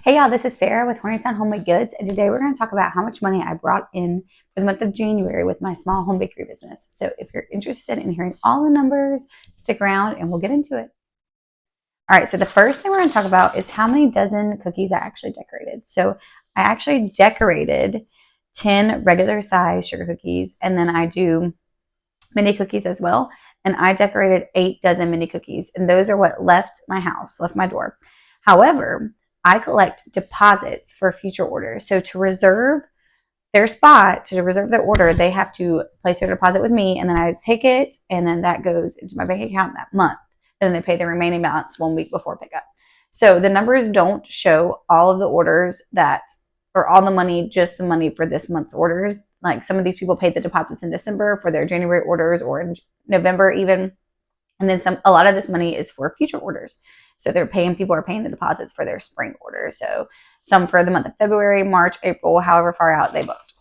Hey y'all, this is Sarah with Hornytown Homemade Goods, and today we're going to talk about how much money I brought in for the month of January with my small home bakery business. So if you're interested in hearing all the numbers, stick around and we'll get into it. All right, so the first thing we're going to talk about is how many dozen cookies I actually decorated. So I actually decorated 10 regular size sugar cookies, and then I do mini cookies as well. And I decorated 8 dozen mini cookies, and those are what left my house, left my door. However, I collect deposits for future orders. So to reserve their spot, to reserve their order, they have to place their deposit with me, and then I just take it, and then that goes into my bank account that month. And then they pay the remaining balance 1 week before pickup. So the numbers don't show all of the orders that, or all the money, just the money for this month's orders. Like some of these people paid the deposits in December for their January orders, or in November even. And then a lot of this money is for future orders. So people are paying the deposits for their spring orders. So some for the month of February, March, April, however far out they booked.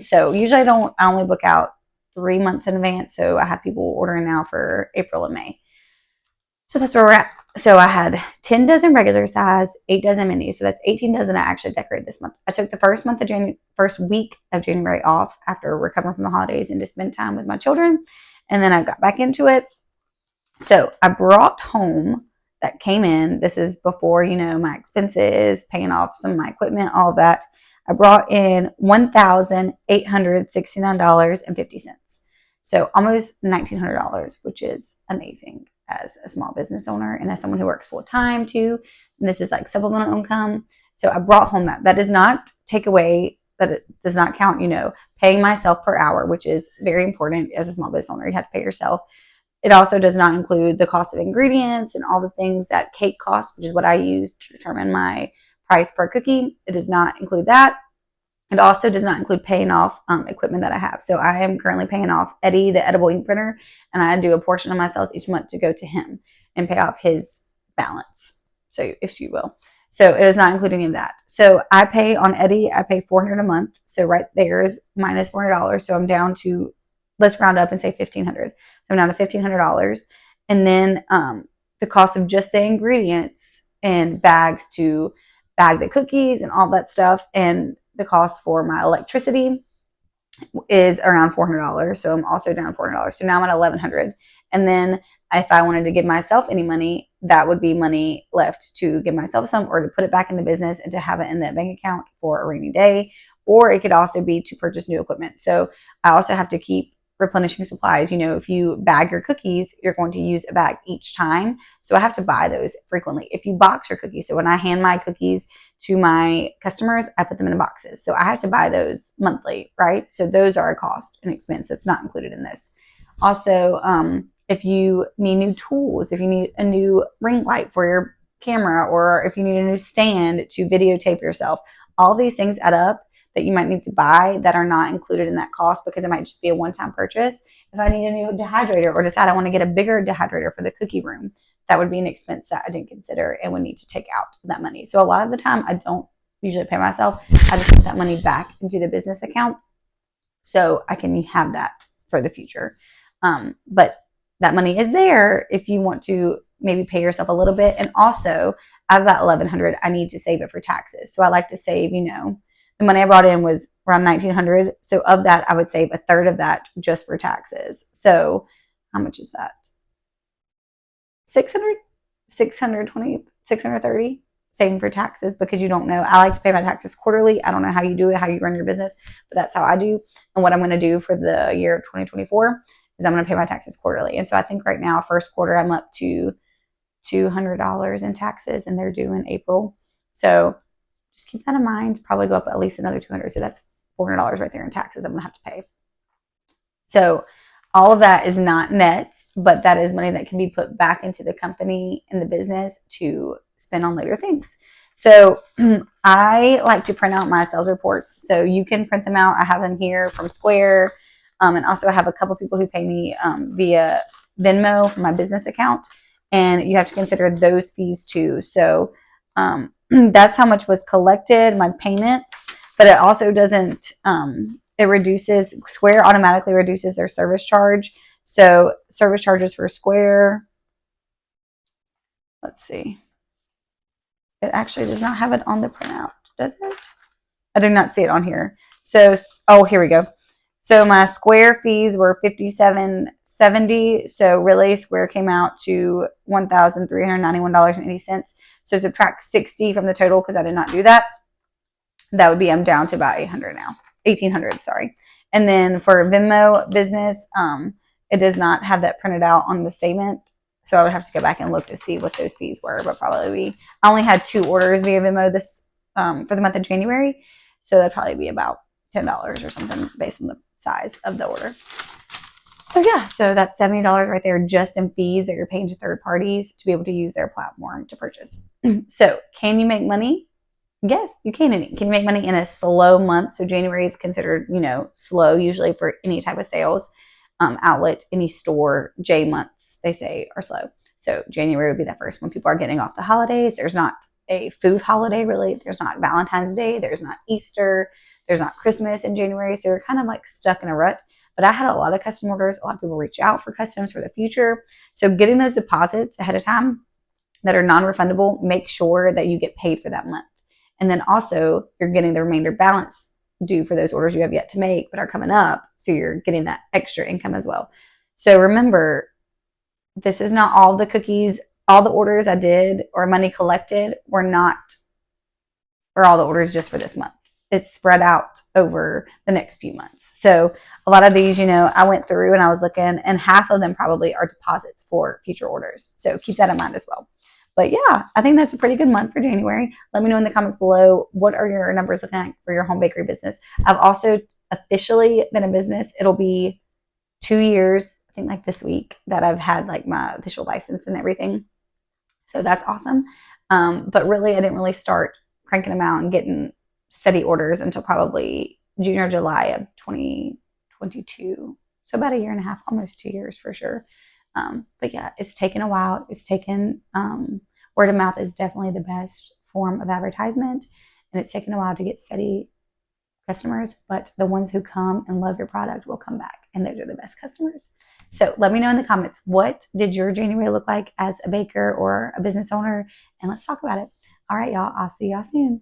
So usually I only book out 3 months in advance. So I have people ordering now for April and May. So that's where we're at. So I had 10 dozen regular size, 8 dozen minis. So that's 18 dozen I actually decorated this month. I took the first week of January off after recovering from the holidays and to spend time with my children. And then I got back into it. So I brought home, that came in, this is before, my expenses, paying off some of my equipment, all of that. I brought in $1,869.50. So almost $1,900, which is amazing as a small business owner and as someone who works full time too. And this is like supplemental income. So I brought home that. That does not take away, that it does not count, paying myself per hour, which is very important as a small business owner. You have to pay yourself. It also does not include the cost of ingredients and all the things that cake costs, which is what I use to determine my price per cookie. It does not include that. It also does not include paying off equipment that I have. So I am currently paying off Eddie, the edible ink printer, and I do a portion of my sales each month to go to him and pay off his balance, so if you will. So it does not include any of that. So I pay on Eddie, I pay $400 a month. So right there is minus $400. So I'm down to, let's round up and say $1,500. So I'm down to $1,500. And then the cost of just the ingredients and bags to bag the cookies and all that stuff, and the cost for my electricity is around $400. So I'm also down $400. So now I'm at $1,100. And then if I wanted to give myself any money, that would be money left to give myself some, or to put it back in the business and to have it in that bank account for a rainy day. Or it could also be to purchase new equipment. So I also have to keep replenishing supplies. If you bag your cookies, you're going to use a bag each time. So I have to buy those frequently. If you box your cookies, so when I hand my cookies to my customers, I put them in boxes. So I have to buy those monthly, right? So those are a cost and expense that's not included in this. Also, if you need new tools, if you need a new ring light for your camera, or if you need a new stand to videotape yourself, all these things add up that you might need to buy that are not included in that cost, because it might just be a one-time purchase. If I need a new dehydrator, or decide I want to get a bigger dehydrator for the cookie room, that would be an expense that I didn't consider and would need to take out that money. So a lot of the time I don't usually pay myself. I just put that money back into the business account so I can have that for the future. But that money is there if you want to maybe pay yourself a little bit. And also, out of that $1,100, I need to save it for taxes. So I like to save, the money I brought in was around $1,900. So of that, I would save a third of that just for taxes. So how much is that? 600, 620, 630 saving for taxes, because you don't know. I like to pay my taxes quarterly. I don't know how you do it, how you run your business, but that's how I do. And what I'm going to do for the year of 2024 is I'm going to pay my taxes quarterly. And so I think right now, first quarter, I'm up to $200 in taxes, and they're due in April. So just keep that in mind. Probably go up at least another $200. So that's $400 right there in taxes I'm going to have to pay. So all of that is not net, but that is money that can be put back into the company and the business to spend on later things. So I like to print out my sales reports. So you can print them out. I have them here from Square. And also I have a couple people who pay me via Venmo for my business account. And you have to consider those fees too. So that's how much was collected, my payments, but it also doesn't, it reduces, Square automatically reduces their service charge. So service charges for Square, let's see, It actually does not have it on the printout, does it? I do not see it on here. So, oh, here we go. So my Square fees were $57.70. So really, Square came out to $1,391.80. So subtract 60 from the total because I did not do that. That would be I'm down to about 800 now. 1,800, sorry. And then for Venmo business, it does not have that printed out on the statement. So I would have to go back and look to see what those fees were, but probably I only had 2 orders via Venmo this for the month of January. So that'd probably be about $10 or something based on the size of the order. So yeah, so that's $70 right there just in fees that you're paying to third parties to be able to use their platform to purchase. So can you make money? Yes, you can. Can you make money in a slow month? So January is considered, slow usually for any type of sales outlet, any store. J months, they say, are slow. So January would be the first when people are getting off the holidays. There's not a food holiday, really. There's not Valentine's Day. There's not Easter. There's not Christmas in January. So you're kind of like stuck in a rut. But I had a lot of custom orders. A lot of people reach out for customs for the future. So getting those deposits ahead of time that are non-refundable, make sure that you get paid for that month. And then also you're getting the remainder balance due for those orders you have yet to make but are coming up. So you're getting that extra income as well. So remember, this is not all the cookies. All the orders I did or money collected were not for all the orders just for this month. It's spread out over the next few months. So a lot of these, I went through and I was looking, and half of them probably are deposits for future orders. So keep that in mind as well. But yeah, I think that's a pretty good month for January. Let me know in the comments below, what are your numbers looking like for your home bakery business? I've also officially been in business. It'll be 2 years, I think like this week, that I've had like my official license and everything. So that's awesome. But really, I didn't really start cranking them out and getting steady orders until probably June or July of 2022. So about a year and a half, almost 2 years for sure. But yeah, it's taken a while. It's taken, word of mouth is definitely the best form of advertisement. And it's taken a while to get steady customers, but the ones who come and love your product will come back. And those are the best customers. So let me know in the comments, what did your January look like as a baker or a business owner? And let's talk about it. All right, y'all. I'll see y'all soon.